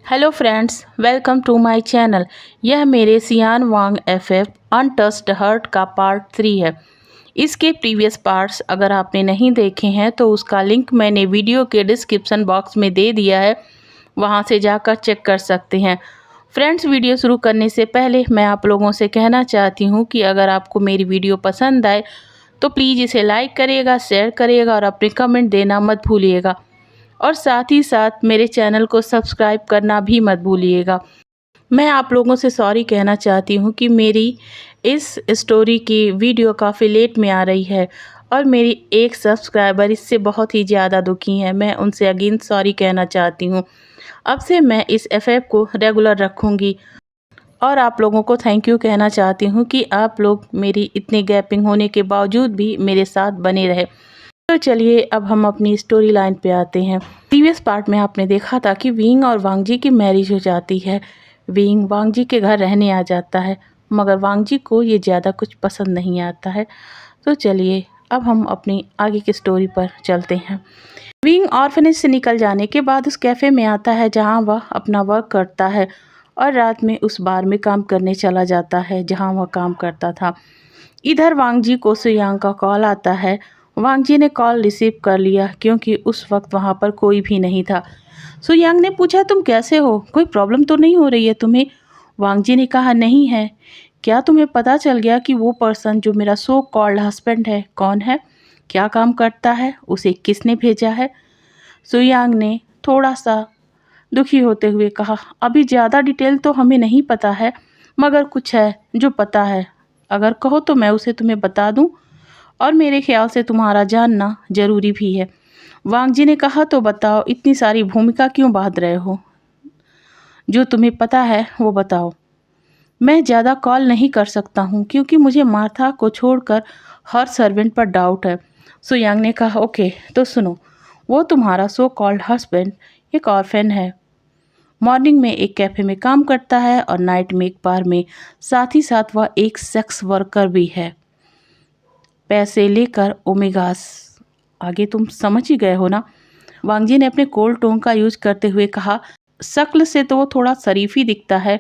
Hello friends, welcome to my channel. यह मेरे Xian Wang FF untouched hurt का part 3 है। इसके प्रीवियस पार्ट्स अगर आपने नहीं देखे हैं तो उसका लिंक मैंने वीडियो के डिस्क्रिप्शन बॉक्स में दे दिया है, वहां से जाकर चेक कर सकते हैं। फ्रेंड्स, वीडियो शुरू करने से पहले मैं आप लोगों से कहना चाहती हूँ कि अगर आपको मेरी वीडियो पसंद आए तो प्लीज़ इसे लाइक करिएगा, शेयर करिएगा और अपने कमेंट देना मत भूलिएगा। और साथ ही साथ मेरे चैनल को सब्सक्राइब करना भी मत भूलिएगा। मैं आप लोगों से सॉरी कहना चाहती हूँ कि मेरी इस स्टोरी की वीडियो काफ़ी लेट में आ रही है और मेरी एक सब्सक्राइबर इससे बहुत ही ज़्यादा दुखी है। मैं उनसे अगेन सॉरी कहना चाहती हूँ। अब से मैं इस एफएफ को रेगुलर रखूँगी और आप लोगों को थैंक यू कहना चाहती हूँ कि आप लोग मेरी इतनी गैपिंग होने के बावजूद भी मेरे साथ बने रहे। तो चलिए अब हम अपनी स्टोरी लाइन पे आते हैं। प्रीवियस पार्ट में आपने देखा था कि विंग और वांगजी की मैरिज हो जाती है। विंग वांगजी के घर रहने आ जाता है, मगर वांगजी को ये ज़्यादा कुछ पसंद नहीं आता है। तो चलिए अब हम अपनी आगे की स्टोरी पर चलते हैं। विंग ऑर्फनेज से निकल जाने के बाद उस कैफ़े में आता है जहाँ वह अपना वर्क करता है और रात में उस बार में काम करने चला जाता है जहाँ वह काम करता था। इधर वांगजी को सुयांग का कॉल आता है। वांगजी ने कॉल रिसीव कर लिया क्योंकि उस वक्त वहाँ पर कोई भी नहीं था। सुयांग ने पूछा, तुम कैसे हो, कोई प्रॉब्लम तो नहीं हो रही है तुम्हें? वांगजी ने कहा, नहीं है। क्या तुम्हें पता चल गया कि वो पर्सन जो मेरा सो कॉल्ड हस्बैंड है कौन है, क्या काम करता है, उसे किसने भेजा है? सुयांग ने थोड़ा सा दुखी होते हुए कहा, अभी ज़्यादा डिटेल तो हमें नहीं पता है, मगर कुछ है जो पता है। अगर कहो तो मैं उसे तुम्हें बता दूं, और मेरे ख्याल से तुम्हारा जानना जरूरी भी है। वांगजी ने कहा, तो बताओ, इतनी सारी भूमिका क्यों बांध रहे हो? जो तुम्हें पता है वो बताओ। मैं ज़्यादा कॉल नहीं कर सकता हूँ क्योंकि मुझे मार्था को छोड़कर हर सर्वेंट पर डाउट है। सुयांग ने कहा, ओके तो सुनो, वो तुम्हारा सो कॉल्ड हस्बैंड एक ऑर्फन है। मॉर्निंग में एक कैफ़े में काम करता है और नाइट में एक बार में, साथ ही साथ वह एक सेक्स वर्कर भी है। पैसे लेकर ओमेगास। आगे तुम समझ ही गए हो ना? वांगजी ने अपने कोल्ड टोन का यूज करते हुए कहा, शक्ल से तो वो थोड़ा शरीफ ही दिखता है,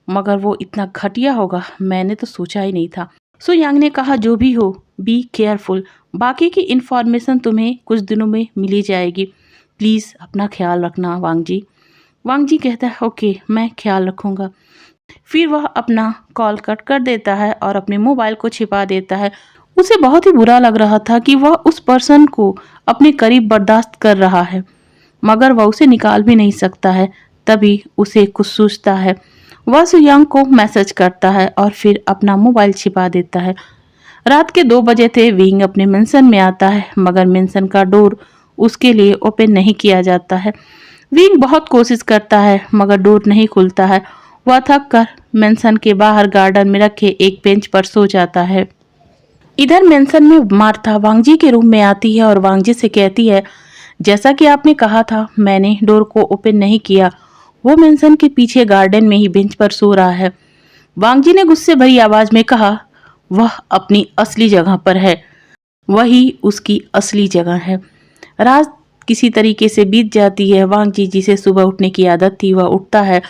मगर वो इतना घटिया होगा मैंने तो सोचा ही नहीं था। सो यांग ने कहा, जो भी हो बी केयरफुल, बाकी की इन्फॉर्मेशन तुम्हें कुछ दिनों में मिली जाएगी। प्लीज़ अपना ख्याल रखना वांगजी। वांगजी कहता है, ओके मैं ख्याल रखूँगा। फिर वह अपना कॉल कट कर देता है और अपने मोबाइल को छिपा देता है। उसे बहुत ही बुरा लग रहा था कि वह उस पर्सन को अपने करीब बर्दाश्त कर रहा है, मगर वह उसे निकाल भी नहीं सकता है। तभी उसे कुछ सूझता है। वह सुयांग को मैसेज करता है और फिर अपना मोबाइल छिपा देता है। रात के 2 बजे थे। विंग अपने मेंशन में आता है, मगर मेंशन का डोर उसके लिए ओपन नहीं किया जाता है। विंग बहुत कोशिश करता है मगर डोर नहीं खुलता है। वह थक कर मेंशन के बाहर गार्डन में रखे एक बेंच पर सो जाता है। इधर मेंशन में मार्था वांगजी के रूम में आती है और वांगजी से कहती है, जैसा कि आपने कहा था मैंने डोर को ओपन नहीं किया। वो मेंशन के पीछे गार्डन में ही बेंच पर सो रहा है। वांगजी ने गुस्से भरी आवाज में कहा, वह अपनी असली जगह पर है, वही उसकी असली जगह है। रात किसी तरीके से बीत जाती है। वांगजी जिसे सुबह उठने की आदत थी वह उठता है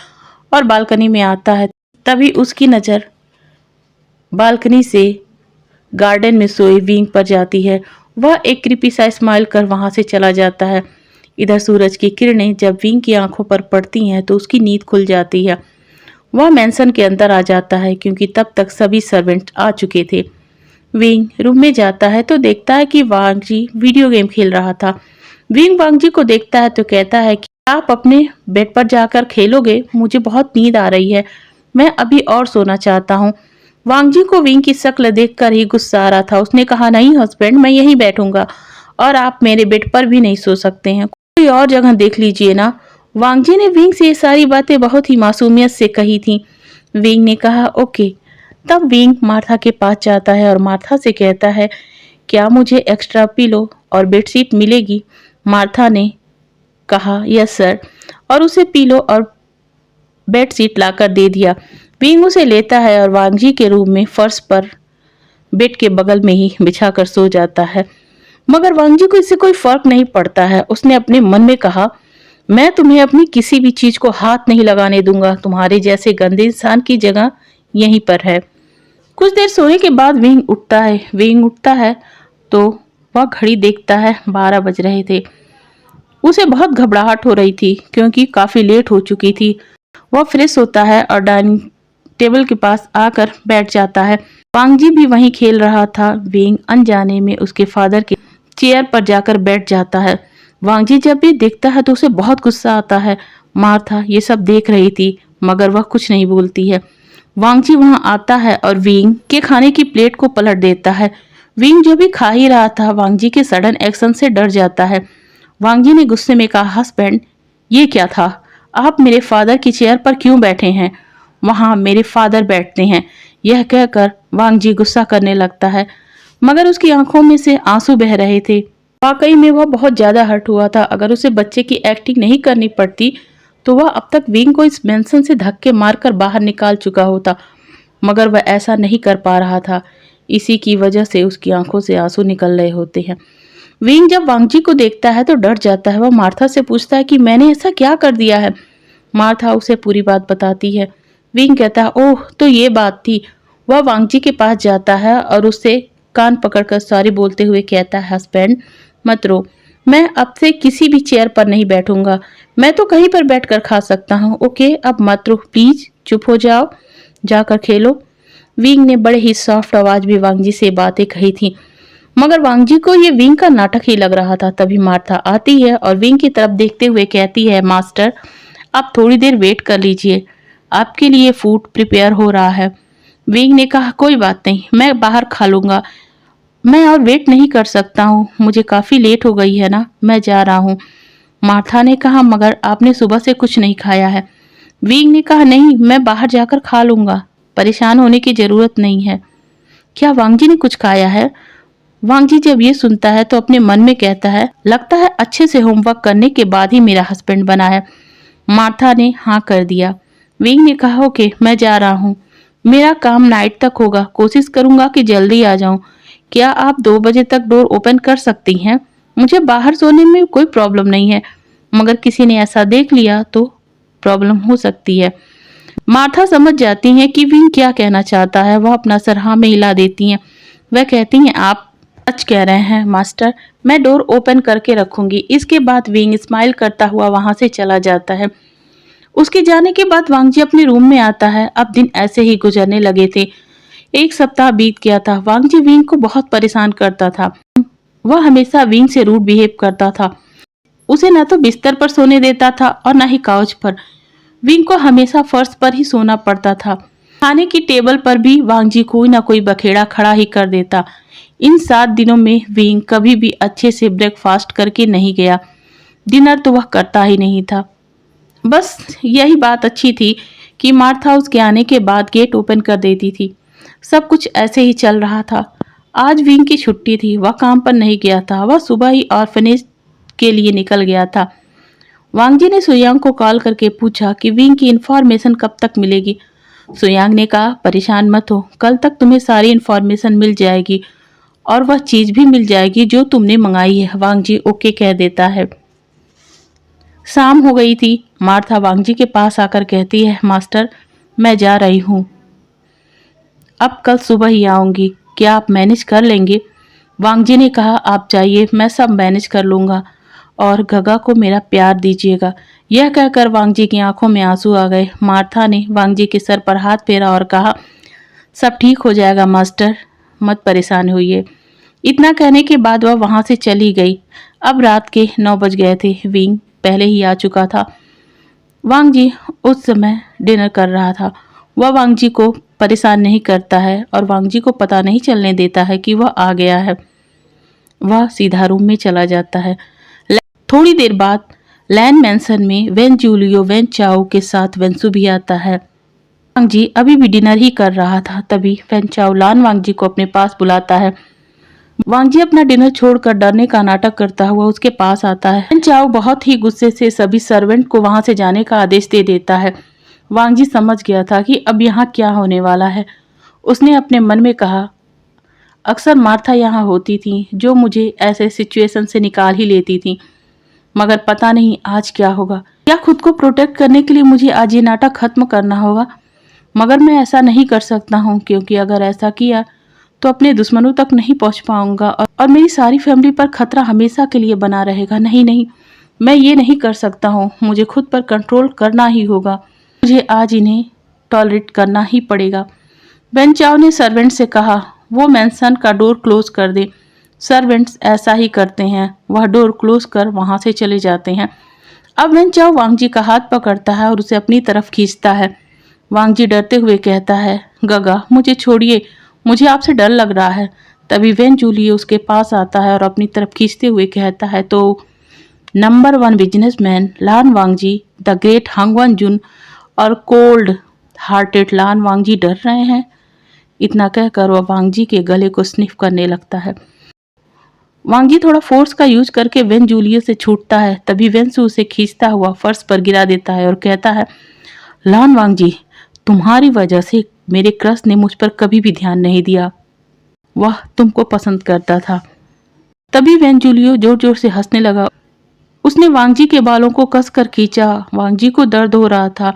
और बालकनी में आता है। तभी उसकी नज़र बालकनी से गार्डन में सोए विंग पर जाती है। वह एक क्रीपी सा स्माइल कर वहां से चला जाता है। इधर सूरज की किरणें जब विंग की आंखों पर पड़ती हैं तो उसकी नींद खुल जाती है। वह मेंशन के अंदर आ जाता है क्योंकि तब तक सभी सर्वेंट आ चुके थे। विंग रूम में जाता है तो देखता है कि वांगजी वीडियो गेम खेल रहा था। विंग वांगजी को देखता है तो कहता है कि आप अपने बेड पर जाकर खेलोगे, मुझे बहुत नींद आ रही है, मैं अभी और सोना चाहता हूँ। वांगजी को विंग की शक्ल देखकर ही गुस्सा आ रहा था। उसने कहा, नहीं हस्बैंड, मैं यहीं बैठूंगा और आप मेरे बेड पर भी नहीं सो सकते हैं, कोई और जगह देख लीजिए ना। वांगजी ने विंग से ये सारी बातें बहुत ही मासूमियत से कही थी। विंग ने कहा, ओके। तब विंग मार्था के पास जाता है और मार्था से कहता है, क्या मुझे एक्स्ट्रा पिलो और बेडशीट मिलेगी? मार्था ने कहा, यस सर, और उसे पिलो और बेडशीट लाकर दे दिया। विंग उसे लेता है और वांगजी के रूम में फर्श पर बेड के बगल में ही बिछाकर सो जाता है। मगर वांगजी को इससे कोई फर्क नहीं पड़ता है। उसने अपने मन में कहा, मैं तुम्हें अपनी किसी भी चीज को हाथ नहीं लगाने दूंगा। तुम्हारे जैसे गंदे इंसान की जगह यहीं पर है। कुछ देर सोने के बाद विंग उठता है तो वह घड़ी देखता है, 12 बज रहे थे। उसे बहुत घबराहट हो रही थी क्योंकि काफी लेट हो चुकी थी। वह फ्रेश होता है और डाइनिंग टेबल के पास आकर बैठ जाता है। वांगजी भी वहीं खेल रहा था। विंग अनजाने में उसके फादर के चेयर पर जाकर बैठ जाता है। वांगजी जब भी देखता है तो उसे बहुत गुस्सा आता है। मार्था ये सब देख रही थी मगर वह कुछ नहीं बोलती है। वांगजी वहां आता है और विंग के खाने की प्लेट को पलट देता है। विंग जो भी खा ही रहा था वांगजी के सडन एक्शन से डर जाता है। वांगजी ने गुस्से में कहा, हस्बैंड ये क्या था? आप मेरे फादर की चेयर पर क्यों बैठे हैं? वहां मेरे फादर बैठते हैं। यह कहकर वांगजी गुस्सा करने लगता है मगर उसकी आंखों में से आंसू बह रहे थे। वाकई में वह बहुत ज्यादा हर्ट हुआ था। अगर उसे बच्चे की एक्टिंग नहीं करनी पड़ती तो वह अब तक विंग को इस मेंशन से धक्के मारकर बाहर निकाल चुका होता, मगर वह ऐसा नहीं कर पा रहा था। इसी की वजह से उसकी आंखों से आंसू निकल रहे होते हैं। विंग जब वांगजी को देखता है तो डर जाता है। वह मार्था से पूछता है कि मैंने ऐसा क्या कर दिया है। मार्था उसे पूरी बात बताती है। विंग कहता है, ओह तो ये बात थी। वह वांगजी के पास जाता है और उससे कान पकड़कर सॉरी बोलते हुए कहता है, हस्बैंड मत रो, मैं अब से किसी भी चेयर पर नहीं बैठूंगा। मैं तो कहीं पर बैठकर खा सकता हूँ। ओके अब मत रो प्लीज, चुप हो जाओ, जाकर खेलो। विंग ने बड़े ही सॉफ्ट आवाज में वांगजी से बातें कही थी मगर वांगजी को ये विंग का नाटक ही लग रहा था। तभी मार्था आती है और विंग की तरफ देखते हुए कहती है, मास्टर आप थोड़ी देर वेट कर लीजिए, आपके लिए फूड प्रिपेयर हो रहा है। विंग ने कहा, कोई बात नहीं, मैं बाहर खा लूंगा, मैं और वेट नहीं कर सकता हूँ, मुझे काफी लेट हो गई है ना, मैं जा रहा हूँ। मार्था ने कहा, मगर आपने सुबह से कुछ नहीं खाया है। विंग ने कहा, नहीं मैं बाहर जाकर खा लूंगा, परेशान होने की जरूरत नहीं है। क्या वांगजी ने कुछ खाया है? वांगजी जब ये सुनता है तो अपने मन में कहता है, लगता है अच्छे से होमवर्क करने के बाद ही मेरा हस्बैंड बना है। मार्था ने हाँ कर दिया। विंग ने कहा, ओके मैं जा रहा हूँ, मेरा काम नाइट तक होगा, कोशिश करूंगा कि जल्दी आ जाऊं। क्या आप 2 बजे तक डोर ओपन कर सकती हैं? मुझे बाहर सोने में कोई प्रॉब्लम नहीं है, मगर किसी ने ऐसा देख लिया तो प्रॉब्लम हो सकती है। मार्था समझ जाती हैं कि विंग क्या कहना चाहता है। वह अपना सर हाँ में हिला देती हैं। वह कहती हैं, आप सच कह रहे हैं मास्टर, मैं डोर ओपन करके रखूंगी। इसके बाद विंग स्माइल करता हुआ वहां से चला जाता है। उसके जाने के बाद वांगजी अपने रूम में आता है। अब दिन ऐसे ही गुजरने लगे थे। 1 सप्ताह बीत गया था। वांगजी विंग को बहुत परेशान करता था। वह हमेशा विंग से रूड बिहेव करता था। उसे न तो बिस्तर पर सोने देता था और न ही काउच पर। विंग को हमेशा फर्श पर ही सोना पड़ता था। खाने की टेबल पर भी वांगजी कोई ना कोई बखेड़ा खड़ा ही कर देता। इन 7 दिनों में विंग कभी भी अच्छे से ब्रेकफास्ट करके नहीं गया। डिनर तो वह करता ही नहीं था। बस यही बात अच्छी थी कि मार्था उसके आने के बाद गेट ओपन कर देती थी। सब कुछ ऐसे ही चल रहा था। आज विंग की छुट्टी थी, वह काम पर नहीं गया था। वह सुबह ही ऑर्फनेज के लिए निकल गया था। वांगजी ने सुयांग को कॉल करके पूछा कि विंग की इन्फॉर्मेशन कब तक मिलेगी। सुयांग ने कहा, परेशान मत हो, कल तक तुम्हें सारी इन्फॉर्मेशन मिल जाएगी और वह चीज भी मिल जाएगी जो तुमने मंगाई है। वांगजी ओके कह देता है। शाम हो गई थी। मार्था वांगजी के पास आकर कहती है, मास्टर मैं जा रही हूँ, अब कल सुबह ही आऊंगी, क्या आप मैनेज कर लेंगे? वांगजी ने कहा, आप जाइए, मैं सब मैनेज कर लूंगा और गगा को मेरा प्यार दीजिएगा। यह कहकर वांगजी की आंखों में आंसू आ गए। मार्था ने वांगजी के सर पर हाथ फेरा और कहा, सब ठीक हो जाएगा मास्टर, मत परेशान होइए। इतना कहने के बाद वह वहां से चली गई। अब रात के 9 बज गए थे। विंग पहले ही आ चुका था। वांगजी उस समय डिनर कर रहा था। वह वांगजी को परेशान नहीं करता है और वांगजी को पता नहीं चलने देता है कि वह आ गया है। वह सीधा रूम में चला जाता है। थोड़ी देर बाद लैन मैंसन में वेन जूलियो वेन चाओ के साथ वेंसु भी आता है। वांगजी अभी भी डिनर ही कर रहा था। तभी वेन चाओ लान वांगजी को अपने पास बुलाता है। वांगजी अपना डिनर छोड़कर डरने का नाटक करता हुआ उसके पास आता है। वेन चाओ बहुत ही गुस्से से सभी सर्वेंट को वहां से जाने का आदेश दे देता है। वांगजी समझ गया था कि अब यहाँ क्या होने वाला है। उसने अपने मन में कहा, अक्सर मार्था यहाँ होती थी जो मुझे ऐसे सिचुएशन से निकाल ही लेती थी। मगर पता नहीं आज क्या होगा। क्या खुद को प्रोटेक्ट करने के लिए मुझे आज ये नाटक खत्म करना होगा? मगर मैं ऐसा नहीं कर सकता हूँ, क्योंकि अगर ऐसा किया तो अपने दुश्मनों तक नहीं पहुँच पाऊंगा और मेरी सारी फैमिली पर खतरा हमेशा के लिए बना रहेगा। नहीं नहीं, मैं ये नहीं कर सकता हूँ। मुझे खुद पर कंट्रोल करना ही होगा। मुझे आज इन्हें टॉलरेट करना ही पड़ेगा। वेन चाओ ने सर्वेंट से कहा, वो मैंसन का डोर क्लोज कर दे। सर्वेंट्स ऐसा ही करते हैं। वह डोर क्लोज कर वहाँ से चले जाते हैं। अब वेन चाओ वांग जी का हाथ पकड़ता है और उसे अपनी तरफ खींचता है। वांग जी डरते हुए कहता है, गगा मुझे छोड़िए, मुझे आपसे डर लग रहा है। तभी वेन जूलियो उसके पास आता है और अपनी तरफ खींचते हुए कहता है, तो number 1 businessman Lan Wangji, the great हांगवन जुन और कोल्ड हार्टेड लान वांगजी डर रहे हैं। इतना कहकर वह वांगजी के गले को स्निफ करने लगता है। वांगजी थोड़ा फोर्स का यूज करके वेन जूलियो से छूटता है। तभी वेंसु उसे खींचता हुआ फर्श पर गिरा देता है और कहता है, लान वांगजी, तुम्हारी वजह से मेरे क्रश ने मुझ पर कभी भी ध्यान नहीं दिया। वह तुमको पसंद करता था। तभी वेन जूलियो जोर जोर से हंसने लगा। उसने वांगजी के बालों को कसकर खींचा। वांगजी को दर्द हो रहा था।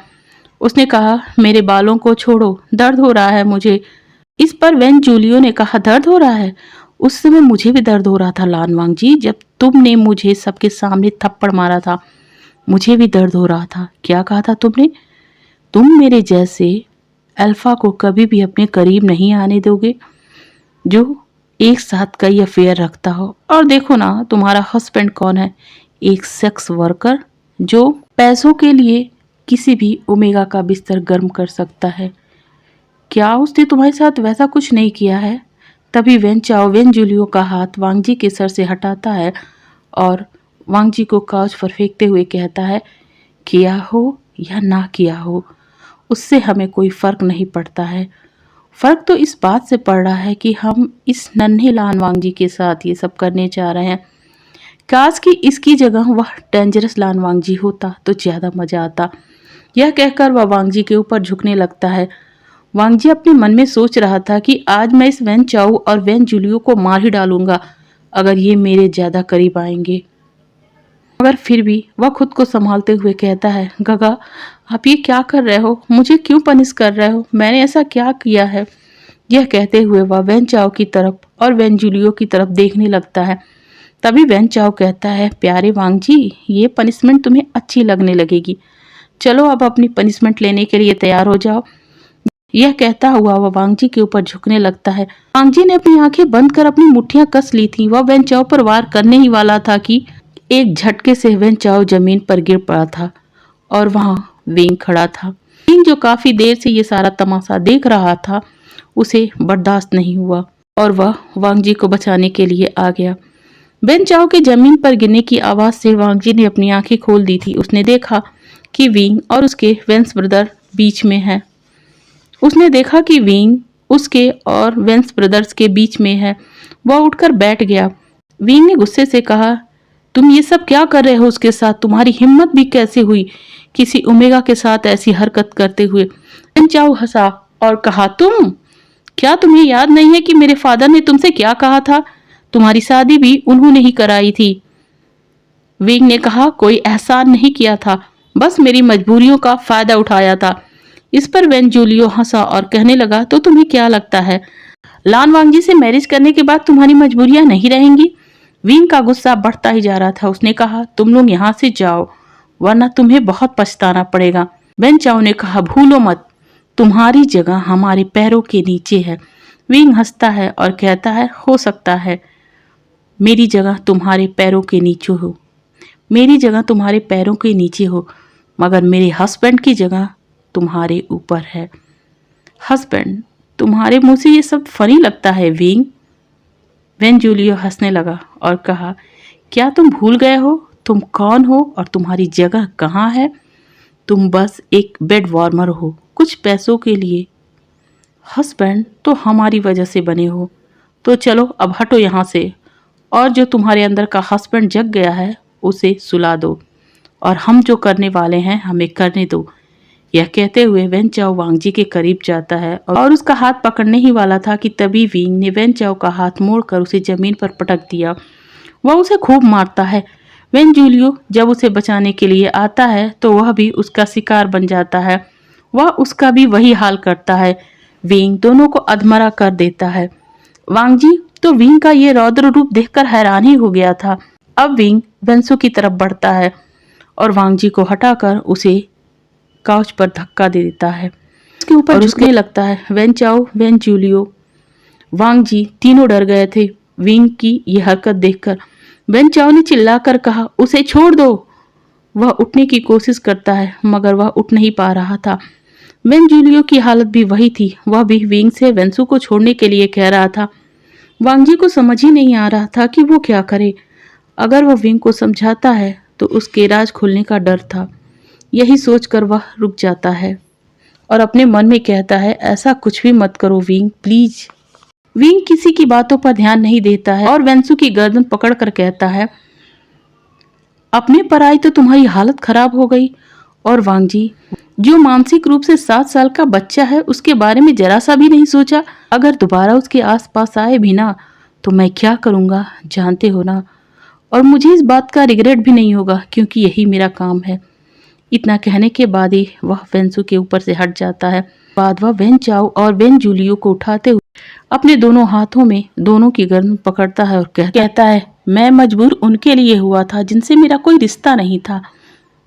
उसने कहा, मेरे बालों को छोड़ो, दर्द हो रहा है मुझे। इस पर वेन जूलियो ने कहा, दर्द हो रहा है? उस समय मुझे भी दर्द हो रहा था लान वांगजी, जब तुमने मुझे सबके सामने थप्पड़ मारा था। मुझे भी दर्द हो रहा था। क्या कहा था तुमने? तुम मेरे जैसे अल्फा को कभी भी अपने करीब नहीं आने दोगे जो एक साथ कई अफेयर रखता हो। और देखो ना, तुम्हारा हस्बैंड कौन है? एक सेक्स वर्कर जो पैसों के लिए किसी भी ओमेगा का बिस्तर गर्म कर सकता है। क्या उसने तुम्हारे साथ वैसा कुछ नहीं किया है? तभी वेन चाओ वेन जूलियो का हाथ वांगजी के सर से हटाता है और वांगजी को काउच पर फेंकते हुए कहता है, किया हो या ना किया हो, उससे हमें कोई फर्क नहीं पड़ता है। फर्क तो इस बात से पड़ रहा है कि हम इस नन्हे लान वांगजी के साथ ये सब करने जा रहे हैं। काश कि इसकी जगह वह डेंजरस लान वांगजी होता तो ज़्यादा मज़ा आता। यह कहकर वह वांगजी के ऊपर झुकने लगता है। वांगजी अपने मन में सोच रहा था कि आज मैं इस वेन चाओ और वेन जूलियो को मार ही डालूंगा अगर ये मेरे ज़्यादा करीब आएंगे। मगर फिर भी वह खुद को संभालते हुए कहता है, गगा आप ये क्या कर रहे हो? मुझे क्यों पनिश कर रहे हो? मैंने ऐसा क्या किया है? यह कहते हुए वह वेन चाओ की तरफ और वेन जूलियो की तरफ देखने लगता है। तभी वेन चाओ कहता है, प्यारे वांगजी, ये पनिशमेंट तुम्हें अच्छी लगने लगेगी। चलो अब अपनी पनिशमेंट लेने के लिए तैयार हो जाओ। यह कहता हुआ वह वांगजी के ऊपर झुकने लगता है। वांगजी ने अपनी आंखें बंद कर अपनी मुट्ठियां कस ली थी। वह वेन चाओ पर वार करने ही वाला था कि एक झटके से वेन चाओ जमीन पर गिर पड़ा था और वहां विंग खड़ा था। विंग जो काफी देर से ये सारा तमाशा देख रहा था, उसे बर्दाश्त नहीं हुआ और वह वांगजी को बचाने के लिए आ गया। वेन चाओ के जमीन पर गिरने की आवाज से वांगजी ने अपनी आंखें खोल दी थी। उसने देखा कि विंग और उसके वेंस ब्रदर बीच में है। उसने देखा कि विंग उसके और वेंस ब्रदर्स के बीच में है। वह उठकर बैठ गया। विंग ने गुस्से से कहा, तुम ये सब क्या कर रहे हो उसके साथ? तुम्हारी हिम्मत भी कैसे हुई किसी ओमेगा के साथ ऐसी हरकत करते हुए? वेन चाओ हंसा और कहा, क्या तुम्हें याद नहीं है कि मेरे फादर ने तुमसे क्या कहा था? तुम्हारी शादी भी उन्होंने ही कराई थी। विंग ने कहा, कोई एहसान नहीं किया था, बस मेरी मजबूरियों का फायदा उठाया था। इस पर वेन जूलियो हंसा और कहने लगा, तो तुम्हें क्या लगता है लान वांगजी से मैरिज करने के बाद तुम्हारी मजबूरियां नहीं रहेंगी? विंग का गुस्सा बढ़ता ही जा रहा था। उसने कहा, तुम लोग यहाँ से जाओ वरना तुम्हें बहुत पछताना पड़ेगा। वेन चाओ ने कहा, भूलो मत, तुम्हारी जगह हमारे पैरों के नीचे है। विंग हंसता है और कहता है, हो सकता है मेरी जगह तुम्हारे पैरों के नीचे हो, मेरी जगह तुम्हारे पैरों के नीचे हो, मगर मेरे हस्बैंड की जगह तुम्हारे ऊपर है। हस्बैंड, तुम्हारे मुंह से ये सब फनी लगता है विंग। वेन जूलियो हंसने लगा और कहा, क्या तुम भूल गए हो तुम कौन हो और तुम्हारी जगह कहाँ है? तुम बस एक बेड वार्मर हो कुछ पैसों के लिए। हस्बैंड तो हमारी वजह से बने हो। तो चलो अब हटो यहाँ से और जो तुम्हारे अंदर का हस्बैंड जग गया है उसे सुला दो और हम जो करने वाले हैं हमें करने दो। यह कहते हुए वेन चाओ वांगजी के करीब जाता है और उसका हाथ पकड़ने ही वाला था कि तभी विंग ने वेन चाओ का हाथ मोड़कर उसे जमीन पर पटक दिया। वह उसे खूब मारता है। वेन जूलियो जब उसे बचाने के लिए आता है तो वह भी उसका शिकार बन जाता है। वह उसका भी वही हाल करता है। विंग दोनों को अधमरा कर देता है। वांग जी तो विंग का ये रौद्र रूप देखकर हैरान ही हो गया था। अब विंग वेंसू की तरफ बढ़ता है और वांग जी को हटाकर उसे काउच पर धक्का दे देता है। उसके ऊपर झुकने लगता है। वेन चाओ, वेन जूलियो, वांग जी तीनों डर गए थे विंग की ये हरकत देखकर। वेन चाओ ने चिल्लाकर कहा, उसे छोड़ दो। वह उठने की कोशिश करता है मगर वह उठ नहीं पा रहा था। वेन जूलियो की हालत भी वही थी। वह भी विंग से वेंसू को छोड़ने के लिए कह रहा था। वांग जी को समझ ही नहीं आ रहा था कि वो क्या करे। अगर वह विंग को समझाता है तो उसके राज खुलने का डर था। यही सोचकर वह रुक जाता है और अपने मन में कहता है, ऐसा कुछ भी मत करो विंग, प्लीज। विंग किसी की बातों पर ध्यान नहीं देता है और वेंसू की गर्दन पकड़कर कहता है, अपने पर आई तो तुम्हारी हालत खराब हो गई। और वांग जी जो मानसिक रूप से 7 साल का बच्चा है उसके बारे में जरा सा भी नहीं सोचा। अगर दोबारा उसके आसपास आए भी ना तो मैं क्या करूँगा जानते हो ना। और मुझे इस बात का रिग्रेट भी नहीं होगा क्योंकि यही मेरा काम है। इतना कहने के बाद ही वह वेंसू के ऊपर से हट जाता है। बाद वह वेन चाओ और वेन जूलियो को उठाते हुए अपने दोनों हाथों में दोनों की गर्दन पकड़ता है और कहता है, मैं मजबूर उनके लिए हुआ था जिनसे मेरा कोई रिश्ता नहीं था।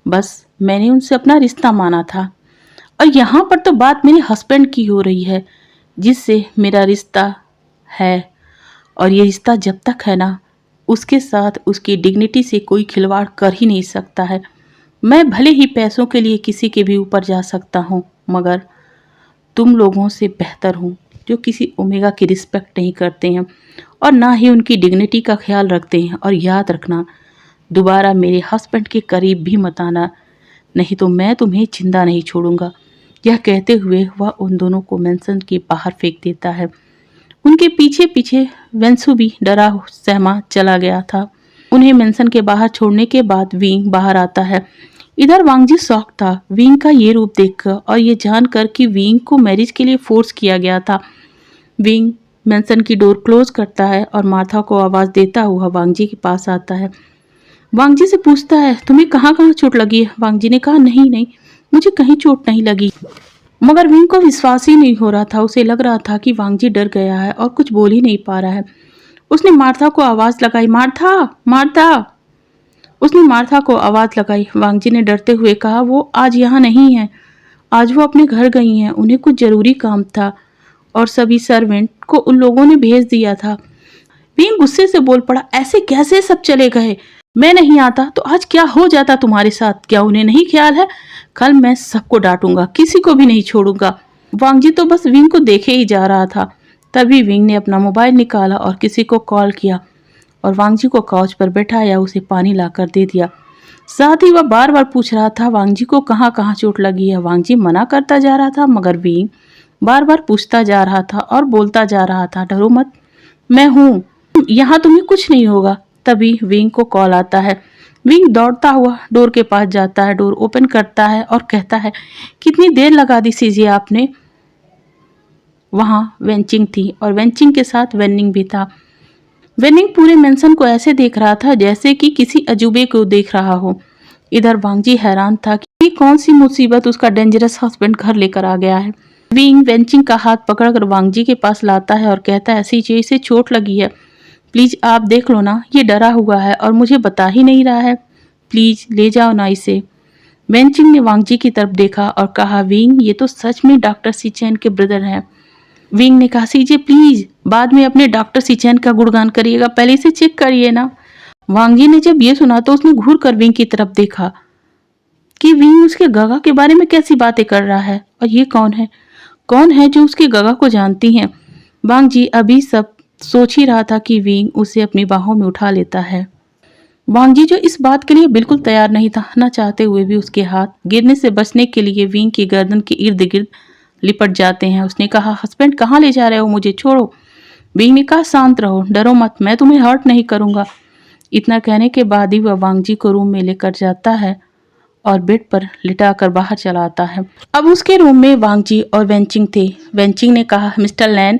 बस मैंने उनसे अपना रिश्ता माना था। और यहाँ पर तो बात मेरे हस्बैंड की हो रही है जिससे मेरा रिश्ता है। और ये रिश्ता जब तक है ना उसके साथ उसकी डिग्निटी से कोई खिलवाड़ कर ही नहीं सकता है। मैं भले ही पैसों के लिए किसी के भी ऊपर जा सकता हूँ मगर तुम लोगों से बेहतर हूँ जो किसी ओमेगा की रिस्पेक्ट नहीं करते हैं और ना ही उनकी डिग्निटी का ख्याल रखते हैं। और याद रखना दोबारा मेरे हस्बैंड के करीब भी मत आना, नहीं तो मैं तुम्हें जिंदा नहीं छोड़ूंगा। यह कहते हुए वह उन दोनों को मेंशन के बाहर फेंक देता है। उनके पीछे पीछे वेंसू भी डरा सहमा चला गया था। उन्हें मेंशन के बाहर छोड़ने के बाद विंग बाहर आता है। इधर वांग जी शॉक था विंग का ये रूप देखकर और ये जानकर कि विंग को मैरिज के लिए फोर्स किया गया था। विंग मेंशन की डोर क्लोज करता है और मार्था को आवाज देता हुआ वांग जी के पास आता है। वांग जी से पूछता है, तुम्हें कहाँ कहाँ चोट लगी है? वांग जी ने कहा, नहीं नहीं मुझे कहीं चोट नहीं लगी। मगर विंग को विश्वास ही नहीं हो रहा था। उसे लग रहा था कि वांग जी डर गया है और कुछ बोल ही नहीं पा रहा है। उसने मार्था को आवाज लगाई, मार्था मार्था। उसने मार्था को आवाज लगाई। वांग जी ने डरते हुए कहा, वो आज यहाँ नहीं है, आज वो अपने घर गई हैं, उन्हें कुछ जरूरी काम था और सभी सर्वेंट को उन लोगों ने भेज दिया था। विंग गुस्से से बोल पड़ा, ऐसे कैसे सब चले गए? मैं नहीं आता तो आज क्या हो जाता तुम्हारे साथ? क्या उन्हें नहीं ख्याल है? कल मैं सबको डांटूंगा, किसी को भी नहीं छोड़ूंगा। वांग जी तो बस विंग को देखे ही जा रहा था। तभी विंग ने अपना मोबाइल निकाला और किसी को कॉल किया और वांग जी को काउच पर बैठाया, उसे पानी लाकर दे दिया। साथ ही वह बार बार पूछ रहा था वांग जी को कहाँ कहाँ चोट लगी है। वांग जी मना करता जा रहा था मगर विंग बार बार पूछता जा रहा था और बोलता जा रहा था, डरो मत, मैं हूँ यहाँ, तुम्हें कुछ नहीं होगा। तभी विंग को कॉल आता है। विंग दौड़ता हुआ डोर के पास जाता है, डोर ओपन करता है और कहता है, कितनी देर लगा दी सीजे आपने? वहां वेंचिंग थी और वेंचिंग के साथ वेनिंग भी था। वेनिंग पूरे मेंशन को ऐसे देख रहा था जैसे कि किसी अजूबे को देख रहा हो। इधर वांग जी हैरान था कि कौन सी मुसीबत उसका डेंजरस हस्बैंड घर लेकर आ गया है। विंग वेंचिंग का हाथ पकड़कर वांग जी के पास लाता है और कहता है, सीजे इसे चोट लगी है, प्लीज आप देख लो ना, ये डरा हुआ है और मुझे बता ही नहीं रहा है, प्लीज ले जाओ ना इसे। वेंचिंग ने वांग जी की तरफ देखा और कहा, विंग ये तो सच में डॉक्टर सीचेन के ब्रदर हैं। विंग ने कहा, सीजे प्लीज बाद में अपने डॉक्टर सीचेन का गुणगान करिएगा, पहले इसे चेक करिए ना। वांग जी ने जब ये सुना तो उसने घूर कर विंग की तरफ देखा कि विंग उसके गगा के बारे में कैसी बातें कर रहा है और ये कौन है जो उसके गगा को जानती हैं। वांग जी अभी सब सोच ही रहा था कि विंग उसे अपनी बाहों में उठा लेता है। वांग जी जो इस बात के लिए बिल्कुल तैयार नहीं था, न चाहते हुए भी उसके हाथ गिरने से बचने के लिए विंग की गर्दन के इर्द गिर्द लिपट जाते हैं। उसने कहा, हस्बैंड कहाँ ले जा रहे हो, मुझे छोड़ो। विंग ने कहा, शांत रहो, डरो मत, मैं तुम्हें हर्ट नहीं करूंगा। इतना कहने के बाद ही वह वांग जी को रूम में लेकर जाता है और बेड पर लिटाकर बाहर चला आता है। अब उसके रूम में वांग जी और वेंचिंग थे। वेंचिंग ने कहा, मिस्टर लैन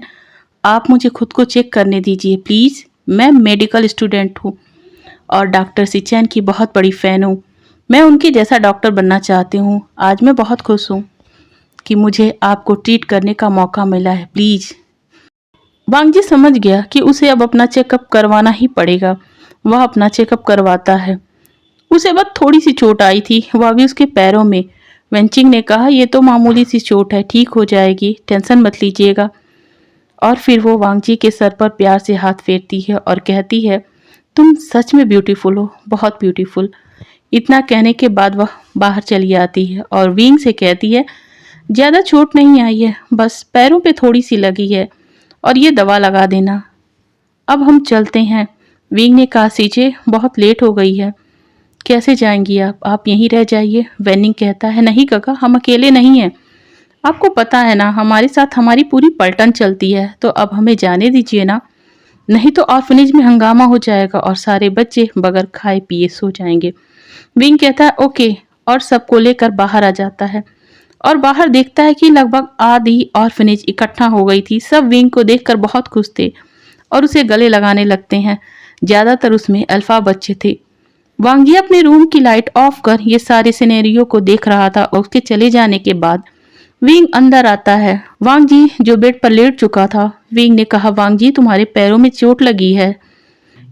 आप मुझे खुद को चेक करने दीजिए प्लीज, मैं मेडिकल स्टूडेंट हूँ। और डॉक्टर सिचैन की बहुत बड़ी फ़ैन हूँ। मैं उनके जैसा डॉक्टर बनना चाहती हूँ। आज मैं बहुत खुश हूँ कि मुझे आपको ट्रीट करने का मौका मिला है, प्लीज़। वांग जी समझ गया कि उसे अब अपना चेकअप करवाना ही पड़ेगा। वह अपना चेकअप करवाता है। उसे बस थोड़ी सी चोट आई थी, वह भी उसके पैरों में। वेंचिंग ने कहा, ये तो मामूली सी चोट है, ठीक हो जाएगी, टेंशन मत लीजिएगा। और फिर वो वांग जी के सर पर प्यार से हाथ फेरती है और कहती है, तुम सच में ब्यूटीफुल हो, बहुत ब्यूटीफुल। इतना कहने के बाद वह बाहर चली आती है और विंग से कहती है, ज़्यादा चोट नहीं आई है, बस पैरों पे थोड़ी सी लगी है और ये दवा लगा देना। अब हम चलते हैं। विंग ने कहा, सीजे बहुत लेट हो गई है। कैसे जाएंगी आप यहीं रह जाइए। वेनिंग कहता है, नहीं काका, हम अकेले नहीं हैं। आपको पता है ना, हमारे साथ हमारी पूरी पलटन चलती है, तो अब हमें जाने दीजिए ना, नहीं तो ऑर्फनेज में हंगामा हो जाएगा और सारे बच्चे बगैर खाए पिए सो जाएंगे। विंग कहता है, ओके, और सबको लेकर बाहर आ जाता है और बाहर देखता है कि लगभग आधी ऑर्फनेज इकट्ठा हो गई थी। सब विंग को देखकर बहुत खुश थे और उसे गले लगाने लगते हैं। ज़्यादातर उसमें अल्फा बच्चे थे। वांग जी अपने रूम की लाइट ऑफ कर ये सारे सिनेरियो को देख रहा था और उसके चले जाने के बाद विंग अंदर आता है। वांग जी जो बेड पर लेट चुका था। विंग ने कहा, वांग जी तुम्हारे पैरों में चोट लगी है,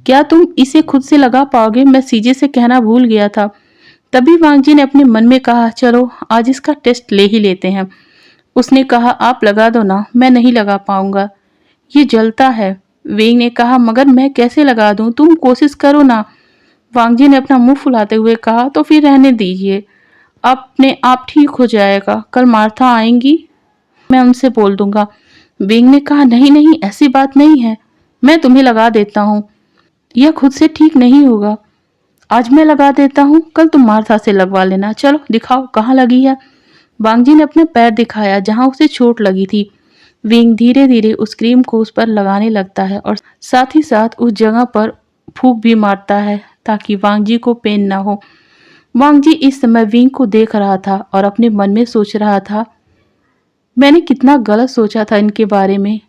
क्या तुम इसे खुद से लगा पाओगे? मैं सीजे से कहना भूल गया था। तभी वांग जी ने अपने मन में कहा, चलो आज इसका टेस्ट ले ही लेते हैं। उसने कहा, आप लगा दो ना, मैं नहीं लगा पाऊंगा, ये जलता है। विंग ने कहा, मगर मैं कैसे लगा दूं, तुम कोशिश करो ना। वांग जी ने अपना मुंह फुलाते हुए कहा, तो फिर रहने दीजिए, अपने आप ठीक हो जाएगा। कल मार्था आएंगी, मैं उनसे बोल दूंगा। विंग ने कहा, नहीं नहीं, ऐसी बात नहीं है, मैं तुम्हें लगा देता हूँ, यह खुद से ठीक नहीं होगा। आज मैं लगा देता हूँ, कल तुम मार्था से लगवा लेना। चलो दिखाओ कहाँ लगी है। वांग जी ने अपने पैर दिखाया जहां उसे चोट लगी थी। विंग धीरे धीरे उस क्रीम को उस पर लगाने लगता है और साथ ही साथ उस जगह पर फूंक भी मारता है ताकि वांग जी को पेन ना हो। वांग जी इस समय विंग को देख रहा था और अपने मन में सोच रहा था, मैंने कितना गलत सोचा था इनके बारे में,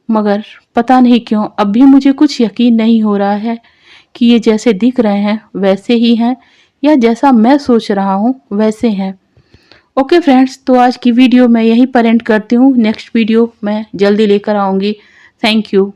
मगर पता नहीं क्यों अब भी मुझे कुछ यकीन नहीं हो रहा है कि ये जैसे दिख रहे हैं वैसे ही हैं या जैसा मैं सोच रहा हूँ वैसे हैं। ओके फ्रेंड्स, तो आज की वीडियो मैं यहीं पर एंड करती हूँ। नेक्स्ट वीडियो मैं जल्दी लेकर आऊँगी। Thank you.